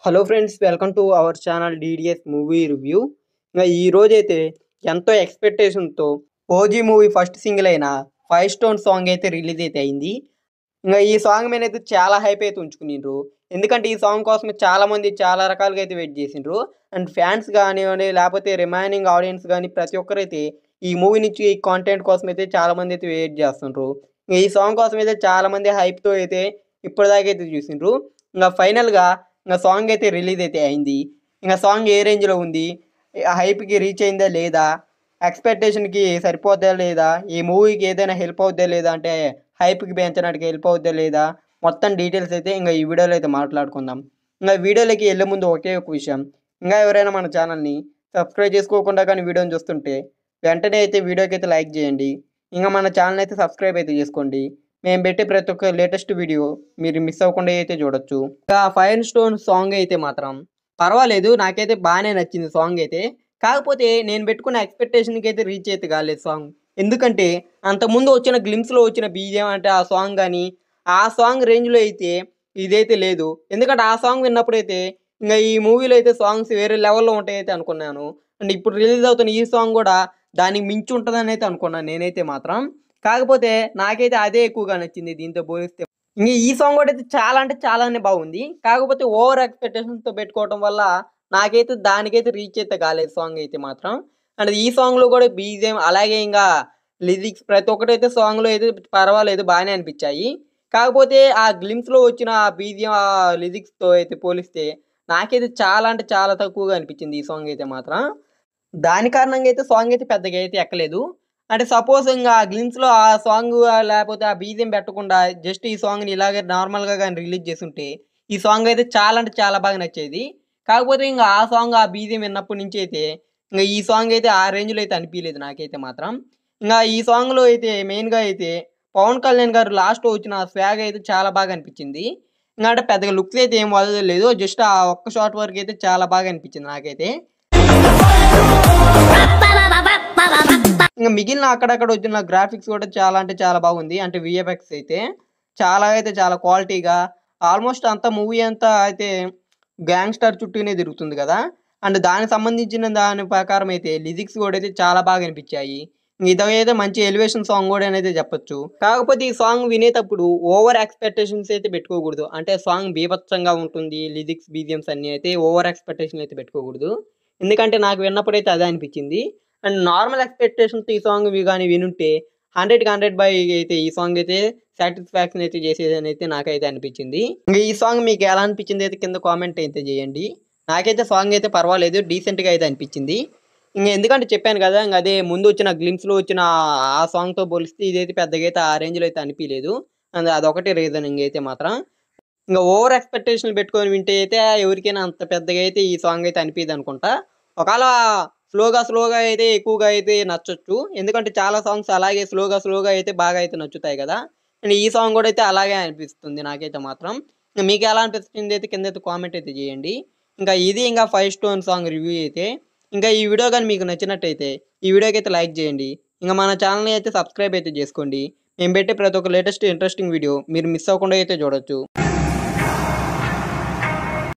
Hello friends, welcome to our channel DDS movie review. ఇంకా ఈ రోజైతే ఎంతో ఎక్స్పెక్టేషన్తో ఓజీ మూవీ ఫస్ట్ సింగిల్ అయిన 5 స్టోన్ సాంగ్ అయితే రిలీజ్ అయితే అయింది. ఇంకా ఈ సాంగ్ మీద అయితే చాలా హైప్ అయితే ఉంచుకునిండ్రు. ఎందుకంటే ఈ సాంగ్ కోసమే చాలామంది చాలా రకాలుగా అయితే వెయిట్ చేసిండ్రు. అండ్ ఫ్యాన్స్ కానివ్వండి, లేకపోతే రిమైనింగ్ ఆడియన్స్ కానీ ప్రతి ఒక్కరైతే ఈ మూవీ నుంచి ఈ కాంటెంట్ కోసం అయితే చాలామంది అయితే వెయిట్ చేస్తుండ్రు. ఈ సాంగ్ కోసం అయితే చాలామంది హైప్తో అయితే ఇప్పటిదాకా అయితే చూసిండ్రు. ఇంకా ఫైనల్గా ఇంకా సాంగ్ అయితే రిలీజ్ అయితే అయింది. ఇంకా సాంగ్ ఏ రేంజ్లో ఉంది, హైప్కి రీచ్ అయిందా లేదా, ఎక్స్పెక్టేషన్కి సరిపోద్దా లేదా, ఈ మూవీకి ఏదైనా హెల్ప్ అవుద్దా లేదా, అంటే హైప్కి పెంచడానికి హెల్ప్ అవుద్దా లేదా, మొత్తం డీటెయిల్స్ అయితే ఇంకా ఈ వీడియోలో అయితే మాట్లాడుకుందాం. ఇంకా వీడియోలోకి వెళ్ళే ముందు ఒకే ఒక విషయం, ఇంకా ఎవరైనా మన ఛానల్ని సబ్స్క్రైబ్ చేసుకోకుండా కానీ వీడియోని చూస్తుంటే వెంటనే అయితే వీడియోకి అయితే లైక్ చేయండి. ఇంకా మన ఛానల్ అయితే సబ్స్క్రైబ్ అయితే చేసుకోండి. మేము పెట్టే ప్రతి ఒక్క లేటెస్ట్ వీడియో మీరు మిస్ అవ్వకుండా అయితే చూడొచ్చు. ఇంకా 5 స్టోన్ సాంగ్ అయితే మాత్రం పర్వాలేదు, నాకైతే బాగానే నచ్చింది సాంగ్ అయితే. కాకపోతే నేను పెట్టుకున్న ఎక్స్పెక్టేషన్కి అయితే రీచ్ అయితే కాలేదు సాంగ్. ఎందుకంటే అంతకుముందు వచ్చిన గ్లిమ్స్లో వచ్చిన బీజిఎం అంటే ఆ సాంగ్ కానీ ఆ సాంగ్ రేంజ్లో అయితే ఇదైతే లేదు. ఎందుకంటే ఆ సాంగ్ విన్నప్పుడైతే ఇంకా ఈ మూవీలో అయితే సాంగ్స్ వేరే లెవెల్లో ఉంటాయైతే అనుకున్నాను. అండ్ ఇప్పుడు రిలీజ్ అవుతున్న ఈ సాంగ్ కూడా దానికి మించి ఉంటుందని అయితే అనుకున్నాను నేనైతే మాత్రం. కాకపోతే నాకైతే అదే ఎక్కువగా నచ్చింది దీంతో పోలిస్తే. ఇంక ఈ సాంగ్ కూడా అయితే చాలా అంటే చాలానే బాగుంది. కాకపోతే ఓవర్ ఎక్స్పెక్టేషన్స్తో పెట్టుకోవడం వల్ల నాకైతే దానికైతే రీచ్ అయితే కాలేదు సాంగ్ అయితే మాత్రం. అండ్ ఈ సాంగ్లో కూడా బీజిఎం అలాగే ఇంకా లిరిక్స్ ప్రతి ఒక్కటైతే సాంగ్లో అయితే పర్వాలేదు, బాగానే అనిపించాయి. కాకపోతే ఆ గ్లిమ్స్లో వచ్చిన ఆ బీజిఎం ఆ లిరిక్స్తో అయితే పోలిస్తే నాకైతే చాలా అంటే చాలా తక్కువగా అనిపించింది ఈ సాంగ్ అయితే మాత్రం. దాని కారణంగా అయితే సాంగ్ అయితే పెద్దగా అయితే ఎక్కలేదు. అంటే సపోజ్ ఇంకా ఆ గ్లిమ్స్లో ఆ సాంగ్ లేకపోతే ఆ బీజిఎం పెట్టకుండా జస్ట్ ఈ సాంగ్ని ఇలాగే నార్మల్గా కానీ రిలీజ్ చేస్తుంటే ఈ సాంగ్ అయితే చాలా అంటే చాలా బాగా నచ్చేది. కాకపోతే ఇంకా ఆ సాంగ్ ఆ బీజిఎం విన్నప్పటి నుంచి అయితే ఇంకా ఈ సాంగ్ అయితే ఆ రేంజ్లో అయితే అనిపించలేదు నాకైతే మాత్రం. ఇంకా ఈ సాంగ్లో అయితే మెయిన్గా అయితే పవన్ కళ్యాణ్ గారు లాస్ట్లో వచ్చిన స్వాగ్ అయితే చాలా బాగా అనిపించింది. ఇంకా అంటే పెద్దగా లుక్స్ అయితే ఏం వదలలేదు, జస్ట్ ఆ ఒక్క షాట్ వరకు అయితే చాలా బాగా అనిపించింది నాకైతే. ఇంకా మిగిలిన అక్కడక్కడ వచ్చిన గ్రాఫిక్స్ కూడా చాలా అంటే చాలా బాగుంది. అంటే విఎఫ్ఎక్స్ అయితే చాలా క్వాలిటీగా ఆల్మోస్ట్ అంతా మూవీ అంతా అయితే గ్యాంగ్స్టర్ చుట్టూనే తిరుగుతుంది కదా. అండ్ దానికి సంబంధించిన దాని ప్రకారం అయితే లిరిక్స్ కూడా అయితే చాలా బాగా అనిపించాయి. ఇదైతే మంచి ఎలివేషన్ సాంగ్ కూడా అనేది చెప్పొచ్చు. కాకపోతే ఈ సాంగ్ వినేటప్పుడు ఓవర్ ఎక్స్పెక్టేషన్స్ అయితే పెట్టుకోకూడదు. అంటే సాంగ్ బీభత్సంగా ఉంటుంది, లిరిక్స్ బీజిఎమ్స్ అన్నీ అయితే ఓవర్ ఎక్స్పెక్టేషన్ అయితే పెట్టుకోకూడదు. ఎందుకంటే నాకు విన్నప్పుడైతే అదే అనిపించింది. అండ్ నార్మల్ ఎక్స్పెక్టేషన్తో ఈ సాంగ్ కానీ వినుంటే 100కి 100 బై అయితే ఈ సాంగ్ అయితే సాటిస్ఫాక్షన్ అయితే చేసేదని అయితే నాకైతే అనిపించింది. ఇంకా ఈ సాంగ్ మీకు ఎలా అనిపించింది అయితే కింద కామెంట్ అయితే చేయండి. నాకైతే సాంగ్ అయితే పర్వాలేదు, డీసెంట్గా అయితే అనిపించింది. ఇంకా ఎందుకంటే చెప్పాను కదా, ఇంకా అదే ముందు వచ్చిన గ్లిమ్స్లో వచ్చిన ఆ సాంగ్తో పోలిస్తే ఇదైతే పెద్దగా అయితే ఆ రేంజ్లో అయితే అనిపించలేదు. అండ్ అదొకటి రీజన్. ఇంకైతే మాత్రం ఇంకా ఓవర్ ఎక్స్పెక్టేషన్లు పెట్టుకొని వింటే అయితే ఎవరికైనా అంత పెద్దగా అయితే ఈ సాంగ్ అయితే అనిపించదు అనుకుంటా. ఒకవేళ స్లోగా అయితే ఎక్కువగా అయితే నచ్చొచ్చు. ఎందుకంటే చాలా సాంగ్స్ అలాగే స్లోగా అయితే బాగా అయితే నచ్చుతాయి కదా. అండ్ ఈ సాంగ్ కూడా అయితే అలాగే అనిపిస్తుంది నాకైతే మాత్రం. మీకు ఎలా అనిపిస్తుంది అయితే కింద అయితే కామెంట్ అయితే చేయండి. ఇంకా ఇది ఇంకా 5 స్టోన్ సాంగ్ రివ్యూ అయితే. ఇంకా ఈ వీడియో కానీ మీకు నచ్చినట్టయితే ఈ వీడియోకి అయితే లైక్ చేయండి. ఇంకా మన ఛానల్ని అయితే సబ్స్క్రైబ్ అయితే చేసుకోండి. మేము పెట్టే ప్రతి ఒక్క లేటెస్ట్ ఇంట్రెస్టింగ్ వీడియో మీరు మిస్ అవ్వకుండా అయితే చూడొచ్చు.